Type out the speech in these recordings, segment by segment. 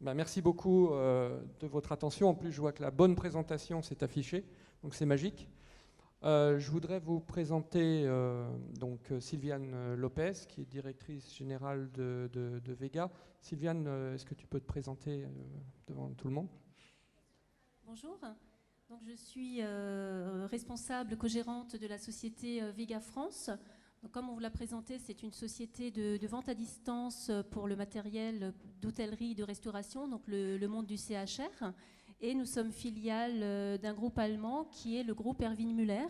Ben, merci beaucoup de votre attention. En plus, je vois que la bonne présentation s'est affichée, donc c'est magique. Je voudrais vous présenter Sylviane Lopez, qui est directrice générale de Vega. Sylviane, est-ce que tu peux te présenter devant tout le monde? Bonjour, donc je suis responsable co-gérante de la société Vega France. Donc, comme on vous l'a présenté, c'est une société de vente à distance pour le matériel d'hôtellerie et de restauration, donc le monde du CHR. Et nous sommes filiales d'un groupe allemand qui est le groupe Erwin Müller,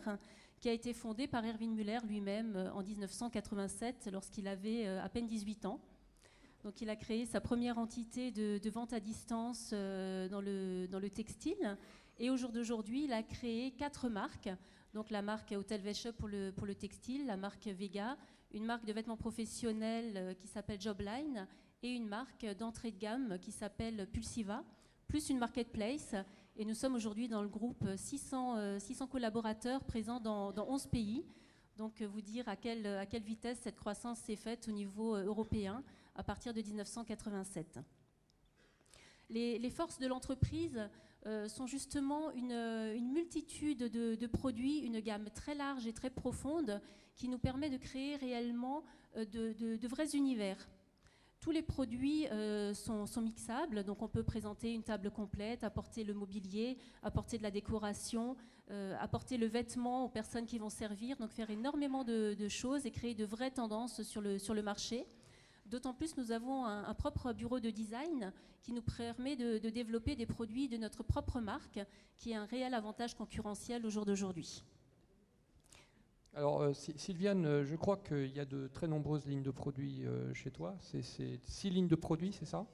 qui a été fondé par Erwin Müller lui-même en 1987, lorsqu'il avait à peine 18 ans. Donc il a créé sa première entité de vente à distance dans le textile. Et au jour d'aujourd'hui, il a créé 4 marques. Donc la marque Hotel Wäsche pour le textile, la marque Vega, une marque de vêtements professionnels qui s'appelle Jobline et une marque d'entrée de gamme qui s'appelle Pulsiva, plus une marketplace. Et nous sommes aujourd'hui dans le groupe 600 collaborateurs présents dans 11 pays. Donc vous dire à quelle vitesse cette croissance s'est faite au niveau européen à partir de 1987. Les forces de l'entreprise sont justement une multitude de produits, une gamme très large et très profonde qui nous permet de créer réellement de vrais univers. Tous les produits sont mixables, donc on peut présenter une table complète, apporter le mobilier, apporter de la décoration, apporter le vêtement aux personnes qui vont servir, donc faire énormément de choses et créer de vraies tendances sur le marché. D'autant plus, nous avons un propre bureau de design qui nous permet de développer des produits de notre propre marque, qui est un réel avantage concurrentiel au jour d'aujourd'hui. Alors, Sylviane, je crois qu'il y a de très nombreuses lignes de produits chez toi. C'est 6 lignes de produits, c'est ça?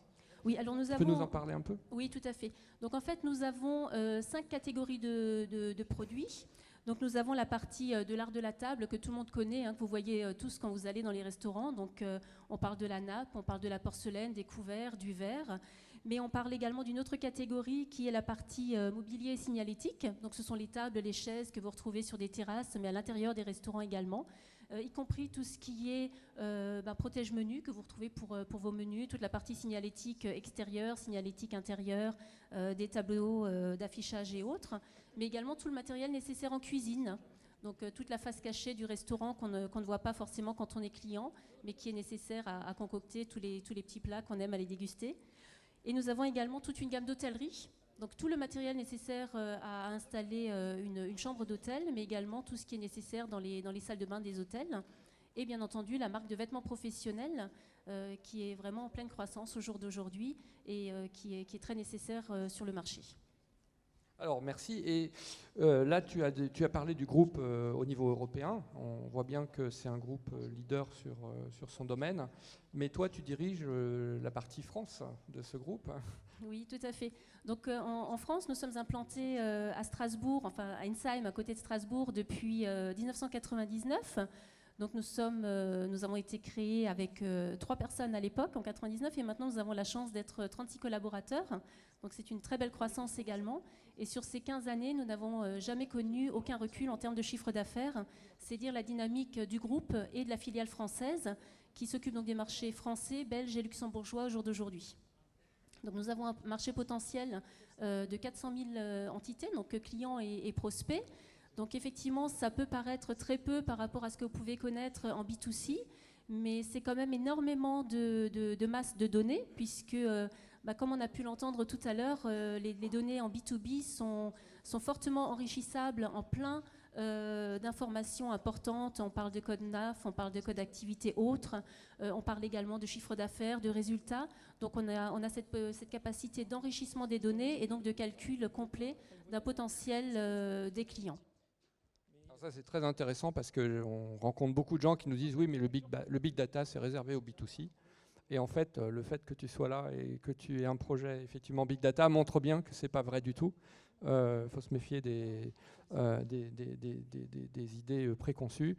Oui, alors tu peux nous en parler un peu? Oui, tout à fait. Donc en fait, nous avons 5 catégories de produits. Donc nous avons la partie de l'art de la table que tout le monde connaît, que vous voyez tous quand vous allez dans les restaurants. Donc on parle de la nappe, on parle de la porcelaine, des couverts, du verre. Mais on parle également d'une autre catégorie qui est la partie mobilier et signalétique. Donc ce sont les tables, les chaises que vous retrouvez sur des terrasses, mais à l'intérieur des restaurants également. Y compris tout ce qui est protège-menu que vous retrouvez pour vos menus, toute la partie signalétique extérieure, signalétique intérieure, des tableaux d'affichage et autres, mais également tout le matériel nécessaire en cuisine. Donc toute la face cachée du restaurant qu'on ne voit pas forcément quand on est client, mais qui est nécessaire à concocter tous les petits plats qu'on aime à les déguster. Et nous avons également toute une gamme d'hôtellerie. Donc tout le matériel nécessaire à installer une chambre d'hôtel, mais également tout ce qui est nécessaire dans les salles de bain des hôtels. Et bien entendu, la marque de vêtements professionnels qui est vraiment en pleine croissance au jour d'aujourd'hui et qui est très nécessaire sur le marché. Alors, merci. Et là, tu as parlé du groupe au niveau européen. On voit bien que c'est un groupe leader sur son domaine. Mais toi, tu diriges la partie France de ce groupe. Oui, tout à fait. Donc en France, nous sommes implantés à Strasbourg, enfin à Ensheim, à côté de Strasbourg, depuis 1999. Donc nous avons été créés avec 3 personnes à l'époque, en 99, et maintenant nous avons la chance d'être 36 collaborateurs. Donc c'est une très belle croissance également. Et sur ces 15 années, nous n'avons jamais connu aucun recul en termes de chiffre d'affaires. C'est dire la dynamique du groupe et de la filiale française, qui s'occupe donc des marchés français, belges et luxembourgeois au jour d'aujourd'hui. Donc nous avons un marché potentiel de 400 000 entités, donc clients et prospects. Donc effectivement, ça peut paraître très peu par rapport à ce que vous pouvez connaître en B2C, mais c'est quand même énormément de masse de données, puisque, comme on a pu l'entendre tout à l'heure, les données en B2B sont fortement enrichissables en plein d'informations importantes. On parle de code NAF, on parle de code d'activité autres, on parle également de chiffre d'affaires, de résultats. Donc on a cette capacité d'enrichissement des données et donc de calcul complet d'un potentiel des clients. Ça, c'est très intéressant parce qu'on rencontre beaucoup de gens qui nous disent oui, mais le big data, c'est réservé au B2C. Et en fait, le fait que tu sois là et que tu aies un projet effectivement big data montre bien que ce n'est pas vrai du tout. Faut se méfier des idées préconçues,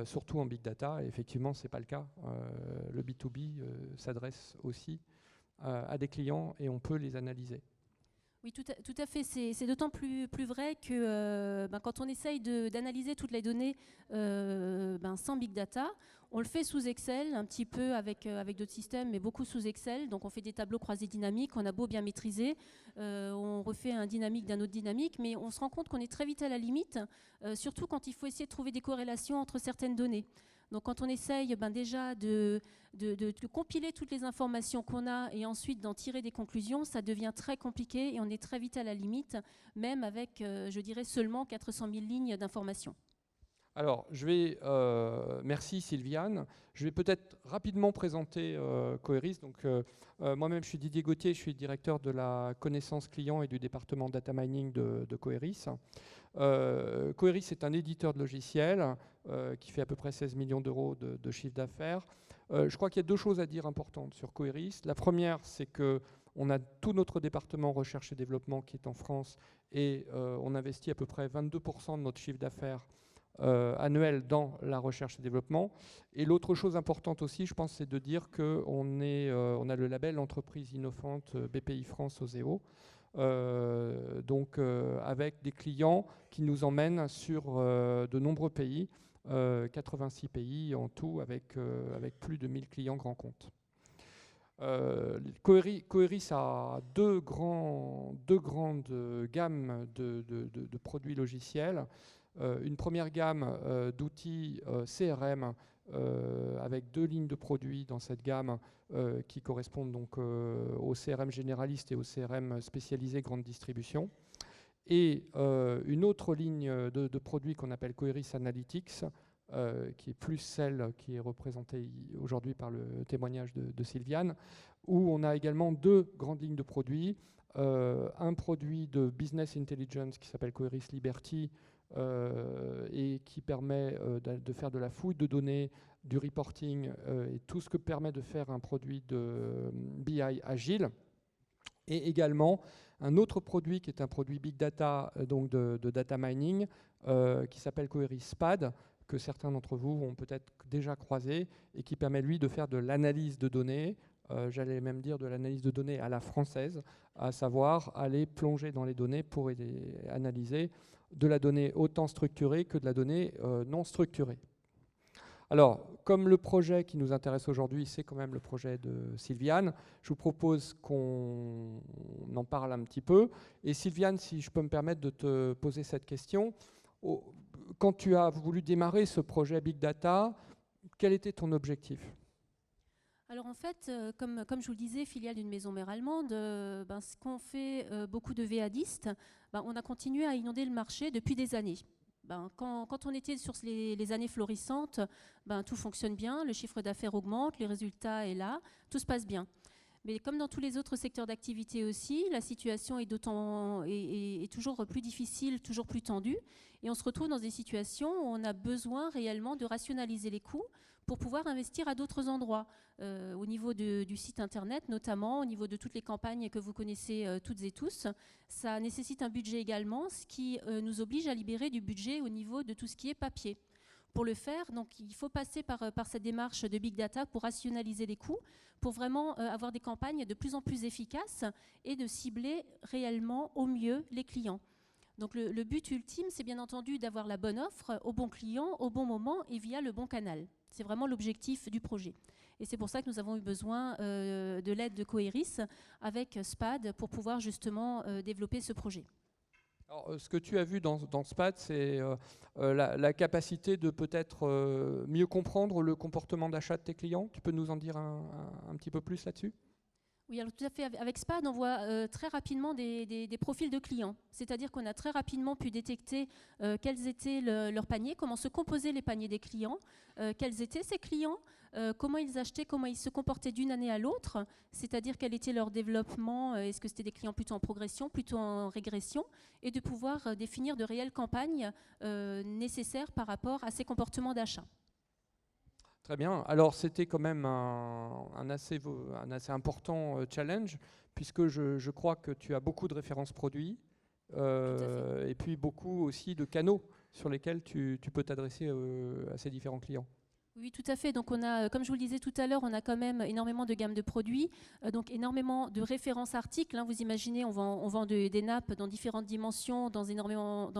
surtout en big data. Et effectivement, ce n'est pas le cas. Le B2B s'adresse aussi à des clients et on peut les analyser. Oui, tout à fait. C'est d'autant plus vrai que quand on essaye d'analyser toutes les données sans Big Data, on le fait sous Excel, un petit peu avec d'autres systèmes, mais beaucoup sous Excel. Donc on fait des tableaux croisés dynamiques, on a beau bien maîtriser, on refait un dynamique d'un autre dynamique, mais on se rend compte qu'on est très vite à la limite, surtout quand il faut essayer de trouver des corrélations entre certaines données. Donc quand on essaye déjà de compiler toutes les informations qu'on a et ensuite d'en tirer des conclusions, ça devient très compliqué et on est très vite à la limite, même avec, je dirais, seulement 400 000 lignes d'informations. Alors, merci Sylviane. Je vais peut-être rapidement présenter Coeris. Donc, moi-même, je suis Didier Gauthier, je suis directeur de la connaissance client et du département data mining de Coeris. Coeris est un éditeur de logiciels qui fait à peu près 16 millions d'euros de chiffre d'affaires. Je crois qu'il y a deux choses à dire importantes sur Coeris. La première, c'est qu'on a tout notre département recherche et développement qui est en France et on investit à peu près 22% de notre chiffre d'affaires annuel dans la recherche et développement. Et l'autre chose importante aussi, je pense, c'est de dire qu'on a le label entreprise innovante BPI France OSEO. Avec des clients qui nous emmènent sur de nombreux pays, 86 pays en tout, avec plus de 1000 clients grands comptes. Coeris a deux grandes gammes de produits logiciels. Une première gamme d'outils CRM avec deux lignes de produits dans cette gamme qui correspondent donc au CRM généraliste et au CRM spécialisé grande distribution. Et une autre ligne de produits qu'on appelle Coeris Analytics, qui est plus celle qui est représentée aujourd'hui par le témoignage de Sylviane, où on a également deux grandes lignes de produits. Un produit de business intelligence qui s'appelle Coeris Liberty, et qui permet de faire de la fouille de données, du reporting et tout ce que permet de faire un produit de BI agile. Et également un autre produit qui est un produit big data, donc de data mining, qui s'appelle Coeris SPAD, que certains d'entre vous ont peut-être déjà croisé, et qui permet lui de faire de l'analyse de données, j'allais même dire de l'analyse de données à la française, à savoir aller plonger dans les données pour analyser de la donnée autant structurée que de la donnée non structurée. Alors, comme le projet qui nous intéresse aujourd'hui, c'est quand même le projet de Sylviane, je vous propose qu'on en parle un petit peu. Et Sylviane, si je peux me permettre de te poser cette question, quand tu as voulu démarrer ce projet Big Data, quel était ton objectif ? Alors en fait, comme je vous le disais, filiale d'une maison mère allemande, ce qu'on fait beaucoup de VADistes, on a continué à inonder le marché depuis des années. Quand on était sur les années florissantes, tout fonctionne bien, le chiffre d'affaires augmente, les résultats est là, tout se passe bien. Mais comme dans tous les autres secteurs d'activité aussi, la situation est toujours plus difficile, toujours plus tendue. Et on se retrouve dans des situations où on a besoin réellement de rationaliser les coûts pour pouvoir investir à d'autres endroits, au niveau du site internet notamment, au niveau de toutes les campagnes que vous connaissez toutes et tous. Ça nécessite un budget également, ce qui nous oblige à libérer du budget au niveau de tout ce qui est papier. Pour le faire, donc, il faut passer par cette démarche de Big Data pour rationaliser les coûts, pour vraiment avoir des campagnes de plus en plus efficaces et de cibler réellement au mieux les clients. Donc le but ultime, c'est bien entendu d'avoir la bonne offre au bon client, au bon moment et via le bon canal. C'est vraiment l'objectif du projet. Et c'est pour ça que nous avons eu besoin de l'aide de Coeris avec SPAD pour pouvoir justement développer ce projet. Alors, ce que tu as vu dans SPAD, c'est la capacité de peut-être mieux comprendre le comportement d'achat de tes clients. Tu peux nous en dire un petit peu plus là-dessus ? Oui, alors tout à fait. Avec SPAD, on voit très rapidement des profils de clients. C'est-à-dire qu'on a très rapidement pu détecter quels étaient leurs paniers, comment se composaient les paniers des clients, quels étaient ces clients, comment ils achetaient, comment ils se comportaient d'une année à l'autre, c'est-à-dire quel était leur développement, est-ce que c'était des clients plutôt en progression, plutôt en régression, et de pouvoir définir de réelles campagnes nécessaires par rapport à ces comportements d'achat. Très bien. Alors, c'était quand même un assez important challenge, puisque je crois que tu as beaucoup de références produits et puis beaucoup aussi de canaux sur lesquels tu peux t'adresser à ces différents clients. Oui, tout à fait. Donc, on a, comme je vous le disais tout à l'heure, on a quand même énormément de gammes de produits, donc énormément de références articles. Hein. Vous imaginez, on vend des nappes dans différentes dimensions, dans énormément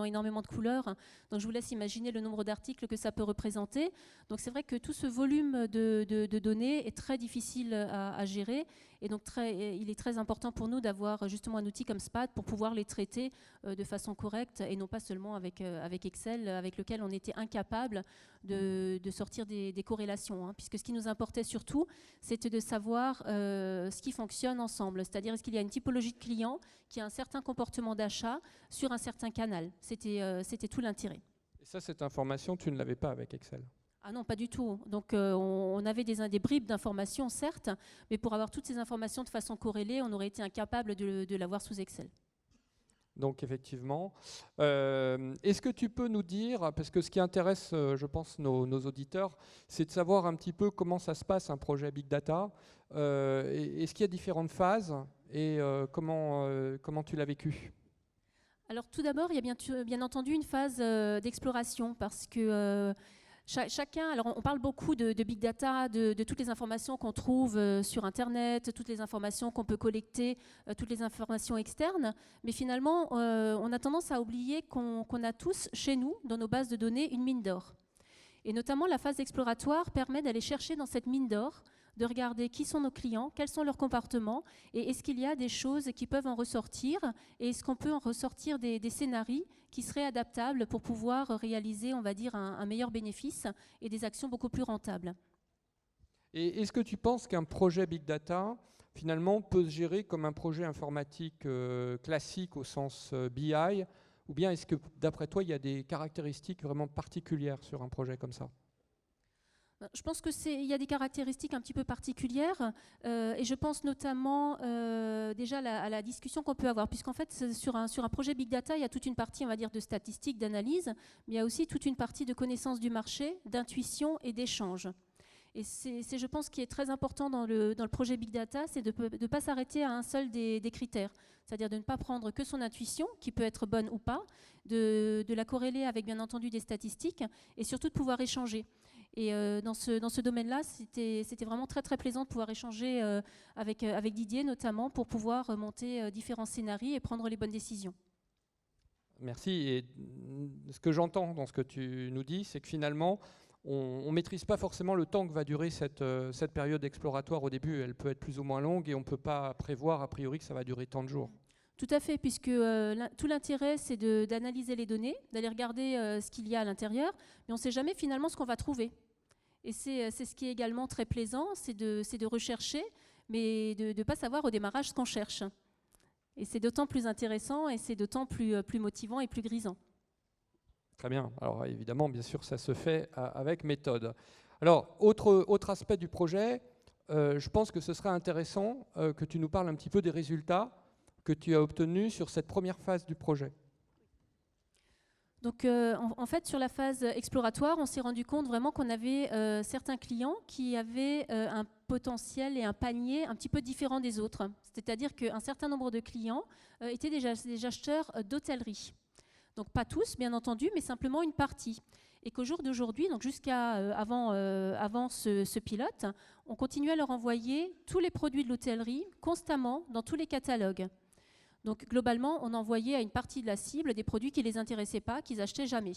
de couleurs. Donc, je vous laisse imaginer le nombre d'articles que ça peut représenter. Donc, c'est vrai que tout ce volume de données est très difficile à gérer. Et donc, il est très important pour nous d'avoir justement un outil comme SPAD pour pouvoir les traiter de façon correcte et non pas seulement avec Excel, avec lequel on était incapable de sortir des corrélations. Hein, puisque ce qui nous importait surtout, c'était de savoir ce qui fonctionne ensemble. C'est-à-dire, est-ce qu'il y a une typologie de client qui a un certain comportement d'achat sur un certain canal. C'était tout l'intérêt. Et ça, cette information, tu ne l'avais pas avec Excel? Ah non, pas du tout. Donc on avait des bribes d'informations, certes, mais pour avoir toutes ces informations de façon corrélée, on aurait été incapable de l'avoir sous Excel. Donc effectivement. Est-ce que tu peux nous dire, parce que ce qui intéresse, je pense, nos auditeurs, c'est de savoir un petit peu comment ça se passe un projet Big Data. Est-ce qu'il y a différentes phases et comment tu l'as vécu? Alors tout d'abord, il y a bien entendu une phase d'exploration parce que chacun, alors on parle beaucoup de big data, de toutes les informations qu'on trouve sur Internet, toutes les informations qu'on peut collecter, toutes les informations externes, mais finalement, on a tendance à oublier qu'on a tous chez nous, dans nos bases de données, une mine d'or. Et notamment, la phase exploratoire permet d'aller chercher dans cette mine d'or, de regarder qui sont nos clients, quels sont leurs comportements, et est-ce qu'il y a des choses qui peuvent en ressortir, et est-ce qu'on peut en ressortir des scénarios qui seraient adaptables pour pouvoir réaliser, on va dire, un meilleur bénéfice et des actions beaucoup plus rentables. Et est-ce que tu penses qu'un projet Big Data, finalement, peut se gérer comme un projet informatique classique au sens BI, ou bien est-ce que, d'après toi, il y a des caractéristiques vraiment particulières sur un projet comme ça? Je pense qu'il y a des caractéristiques un petit peu particulières et je pense notamment déjà à la discussion qu'on peut avoir, puisqu'en fait sur un projet Big Data, il y a toute une partie, on va dire, de statistiques, d'analyse, mais il y a aussi toute une partie de connaissance du marché, d'intuition et d'échange. Et c'est, je pense, ce qui est très important dans le projet Big Data, c'est de ne pas s'arrêter à un seul des critères, c'est-à-dire de ne pas prendre que son intuition, qui peut être bonne ou pas, de la corréler avec, bien entendu, des statistiques, et surtout de pouvoir échanger. Et dans ce domaine-là, c'était vraiment très très plaisant de pouvoir échanger avec Didier notamment pour pouvoir monter différents scénarios et prendre les bonnes décisions. Merci. Et ce que j'entends dans ce que tu nous dis, c'est que finalement, on ne maîtrise pas forcément le temps que va durer cette période exploratoire au début. Elle peut être plus ou moins longue et on ne peut pas prévoir a priori que ça va durer tant de jours. Tout à fait, puisque tout l'intérêt, c'est d'analyser les données, d'aller regarder ce qu'il y a à l'intérieur, mais on ne sait jamais finalement ce qu'on va trouver. Et c'est ce qui est également très plaisant, c'est de rechercher, mais de ne pas savoir au démarrage ce qu'on cherche. Et c'est d'autant plus intéressant et c'est d'autant plus motivant et plus grisant. Très bien. Alors évidemment, bien sûr, ça se fait avec méthode. Alors, autre aspect du projet, je pense que ce serait intéressant que tu nous parles un petit peu des résultats que tu as obtenus sur cette première phase du projet. Donc, en fait, sur la phase exploratoire, on s'est rendu compte vraiment qu'on avait certains clients qui avaient un potentiel et un panier un petit peu différent des autres. C'est-à-dire qu'un certain nombre de clients étaient des acheteurs d'hôtellerie. Donc, pas tous, bien entendu, mais simplement une partie. Et qu'au jour d'aujourd'hui, donc jusqu'à avant ce pilote, on continuait à leur envoyer tous les produits de l'hôtellerie constamment dans tous les catalogues. Donc globalement, on envoyait à une partie de la cible des produits qui ne les intéressaient pas, qu'ils n'achetaient jamais.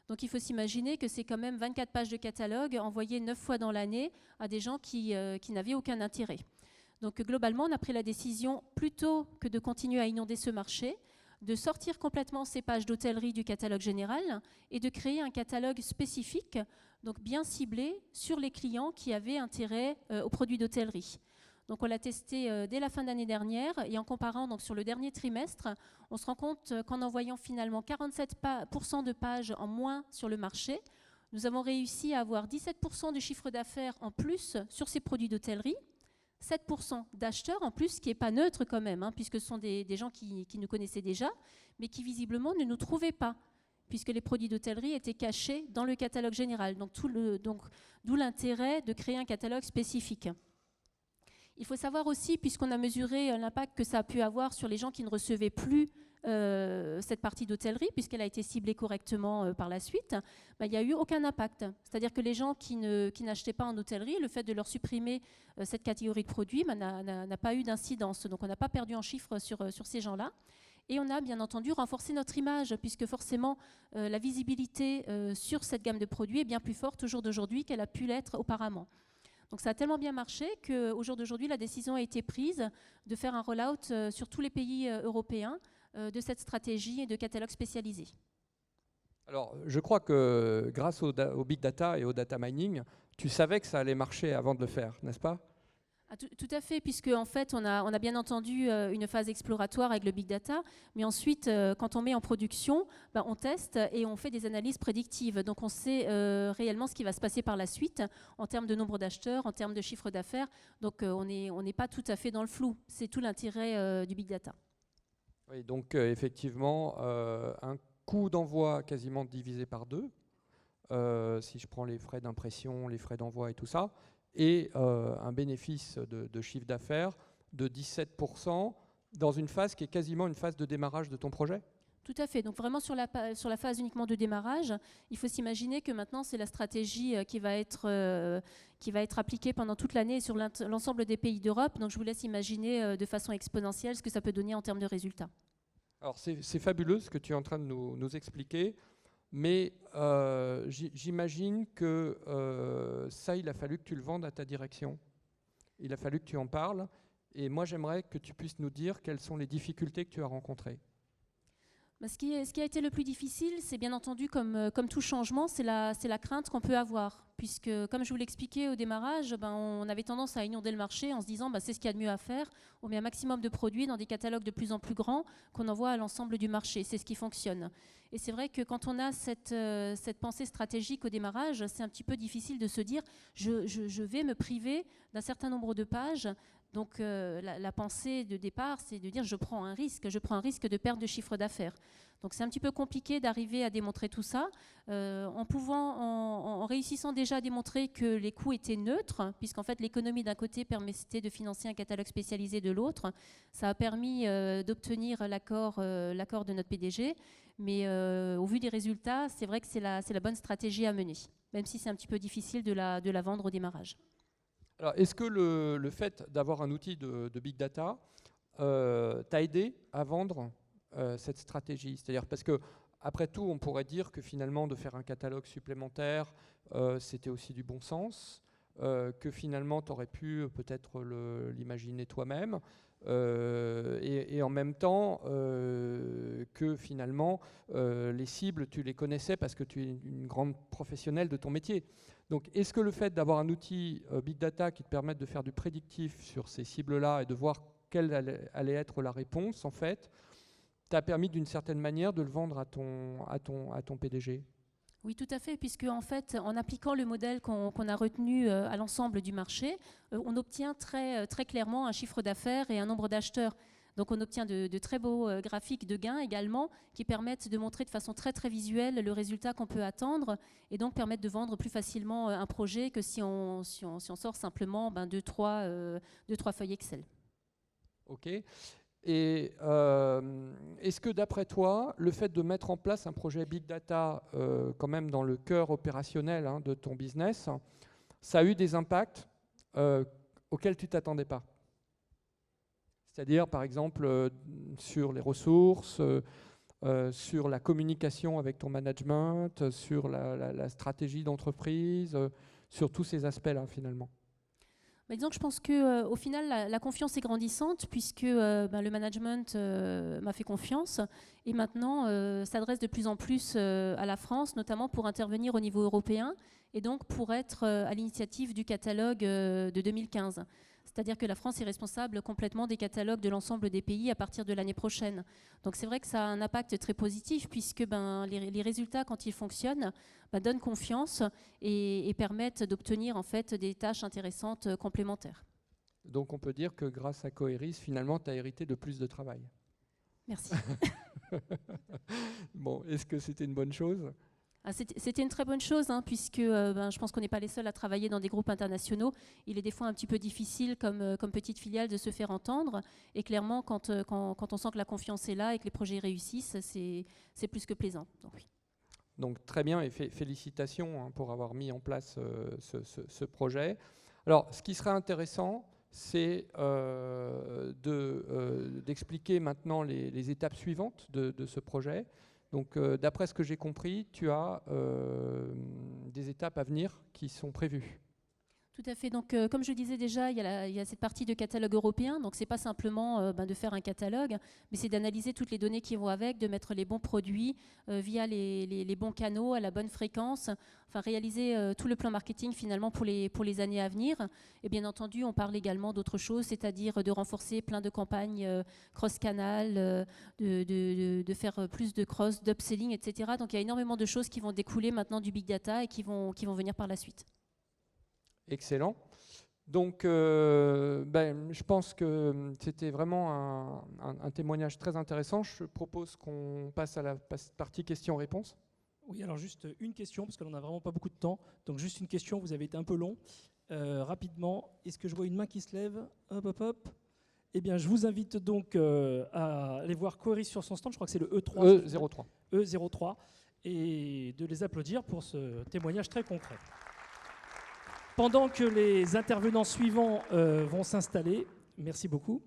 Donc il faut s'imaginer que c'est quand même 24 pages de catalogue envoyées 9 fois dans l'année à des gens qui n'avaient aucun intérêt. Donc globalement, on a pris la décision, plutôt que de continuer à inonder ce marché, de sortir complètement ces pages d'hôtellerie du catalogue général et de créer un catalogue spécifique, donc bien ciblé sur les clients qui avaient intérêt aux produits d'hôtellerie. Donc on l'a testé dès la fin d'année dernière et en comparant donc sur le dernier trimestre, on se rend compte qu'en envoyant finalement 47% de pages en moins sur le marché, nous avons réussi à avoir 17% du chiffre d'affaires en plus sur ces produits d'hôtellerie, 7% d'acheteurs en plus, ce qui n'est pas neutre quand même, hein, puisque ce sont des gens qui nous connaissaient déjà, mais qui visiblement ne nous trouvaient pas, puisque les produits d'hôtellerie étaient cachés dans le catalogue général. Donc d'où l'intérêt de créer un catalogue spécifique. Il faut savoir aussi, puisqu'on a mesuré l'impact que ça a pu avoir sur les gens qui ne recevaient plus cette partie d'hôtellerie, puisqu'elle a été ciblée correctement par la suite, il n'y a eu aucun impact. C'est-à-dire que les gens qui n'achetaient pas en hôtellerie, le fait de leur supprimer cette catégorie de produits n'a pas eu d'incidence. Donc on n'a pas perdu en chiffres sur ces gens-là. Et on a bien entendu renforcé notre image, puisque forcément la visibilité sur cette gamme de produits est bien plus forte au jour d'aujourd'hui qu'elle a pu l'être auparavant. Donc ça a tellement bien marché qu'au jour d'aujourd'hui, la décision a été prise de faire un roll-out sur tous les pays européens de cette stratégie de catalogue spécialisé. Alors, je crois que grâce au big data et au data mining, tu savais que ça allait marcher avant de le faire, n'est-ce pas ? Tout à fait, puisque en fait, on a bien entendu une phase exploratoire avec le big data, mais ensuite, quand on met en production, on teste et on fait des analyses prédictives. Donc, on sait réellement ce qui va se passer par la suite en termes de nombre d'acheteurs, en termes de chiffre d'affaires. Donc, on n'est pas tout à fait dans le flou. C'est tout l'intérêt du big data. Oui, donc effectivement, un coût d'envoi quasiment divisé par 2, si je prends les frais d'impression, les frais d'envoi et tout ça, et un bénéfice de chiffre d'affaires de 17% dans une phase qui est quasiment une phase de démarrage de ton projet. Tout à fait. Donc vraiment sur la phase uniquement de démarrage, il faut s'imaginer que maintenant c'est la stratégie qui va être appliquée pendant toute l'année sur l'ensemble des pays d'Europe. Donc je vous laisse imaginer de façon exponentielle ce que ça peut donner en termes de résultats. Alors c'est fabuleux ce que tu es en train de nous expliquer, mais j'imagine que ça, il a fallu que tu le vendes à ta direction. Il a fallu que tu en parles. Et moi, j'aimerais que tu puisses nous dire quelles sont les difficultés que tu as rencontrées. Ce qui a été le plus difficile, c'est bien entendu, comme tout changement, c'est la crainte qu'on peut avoir. Puisque, comme je vous l'expliquais au démarrage, on avait tendance à inonder le marché en se disant c'est ce qu'il y a de mieux à faire. On met un maximum de produits dans des catalogues de plus en plus grands qu'on envoie à l'ensemble du marché. C'est ce qui fonctionne. Et c'est vrai que quand on a cette pensée stratégique au démarrage, c'est un petit peu difficile de se dire je vais me priver d'un certain nombre de pages. Donc la pensée de départ, c'est de dire je prends un risque de perte de chiffre d'affaires. Donc c'est un petit peu compliqué d'arriver à démontrer tout ça, en réussissant déjà à démontrer que les coûts étaient neutres, puisqu'en fait l'économie d'un côté permettait de financer un catalogue spécialisé de l'autre. Ça a permis d'obtenir l'accord de notre PDG, mais au vu des résultats, c'est vrai que c'est la bonne stratégie à mener, même si c'est un petit peu difficile de la vendre au démarrage. Alors, est-ce que le fait d'avoir un outil de big data t'a aidé à vendre cette stratégie? C'est-à-dire parce que, après tout, on pourrait dire que finalement, de faire un catalogue supplémentaire, c'était aussi du bon sens, que finalement, tu aurais pu peut-être l'imaginer toi-même, et en même temps, que finalement, les cibles, tu les connaissais parce que tu es une grande professionnelle de ton métier. Donc, est-ce que le fait d'avoir un outil Big Data qui te permette de faire du prédictif sur ces cibles-là et de voir quelle allait être la réponse, en fait, t'a permis d'une certaine manière de le vendre à ton PDG? Oui, tout à fait, puisque en fait, en appliquant le modèle qu'on a retenu à l'ensemble du marché, on obtient très, très clairement un chiffre d'affaires et un nombre d'acheteurs. Donc on obtient de très beaux graphiques de gains également qui permettent de montrer de façon très très visuelle le résultat qu'on peut attendre et donc permettent de vendre plus facilement un projet que si on sort simplement 2-3 feuilles Excel. Ok. Et est-ce que d'après toi, le fait de mettre en place un projet Big Data quand même dans le cœur opérationnel de ton business, ça a eu des impacts auxquels tu ne t'attendais pas? C'est-à-dire, par exemple, sur les ressources, sur la communication avec ton management, sur la stratégie d'entreprise, sur tous ces aspects-là, finalement. Disons que je pense qu'au final, la confiance est grandissante puisque le management m'a fait confiance et maintenant s'adresse de plus en plus à la France, notamment pour intervenir au niveau européen et donc pour être à l'initiative du catalogue de 2015. C'est-à-dire que la France est responsable complètement des catalogues de l'ensemble des pays à partir de l'année prochaine. Donc c'est vrai que ça a un impact très positif puisque les résultats, quand ils fonctionnent, donnent confiance et permettent d'obtenir en fait des tâches intéressantes complémentaires. Donc on peut dire que grâce à Coeris, finalement, tu as hérité de plus de travail. Merci. Bon, est-ce que c'était une bonne chose ? C'était une très bonne chose, hein, puisque je pense qu'on n'est pas les seuls à travailler dans des groupes internationaux. Il est des fois un petit peu difficile, comme petite filiale, de se faire entendre. Et clairement, quand on sent que la confiance est là et que les projets réussissent, c'est plus que plaisant. Donc, oui. Donc très bien, et félicitations, hein, pour avoir mis en place ce projet. Alors, ce qui serait intéressant, c'est d'expliquer maintenant les étapes suivantes de ce projet. Donc, d'après ce que j'ai compris, tu as des étapes à venir qui sont prévues. Tout à fait. Donc, comme je disais déjà, il y a cette partie de catalogue européen. Donc, ce n'est pas simplement de faire un catalogue, mais c'est d'analyser toutes les données qui vont avec, de mettre les bons produits via les bons canaux, à la bonne fréquence, enfin réaliser tout le plan marketing finalement pour les années à venir. Et bien entendu, on parle également d'autres choses, c'est-à-dire de renforcer plein de campagnes cross-canal, de faire plus de cross, d'upselling, etc. Donc, il y a énormément de choses qui vont découler maintenant du big data et qui vont venir par la suite. Excellent. Donc, je pense que c'était vraiment un témoignage très intéressant. Je propose qu'on passe à la partie questions-réponses. Oui, alors juste une question, parce qu'on n'a vraiment pas beaucoup de temps. Donc juste une question, vous avez été un peu long. Rapidement, est-ce que je vois une main qui se lève? Hop, hop, hop. Eh bien, je vous invite donc à aller voir Coeris sur son stand, je crois que c'est le E3. E03. E03, et de les applaudir pour ce témoignage très concret. Pendant que les intervenants suivants vont s'installer, merci beaucoup.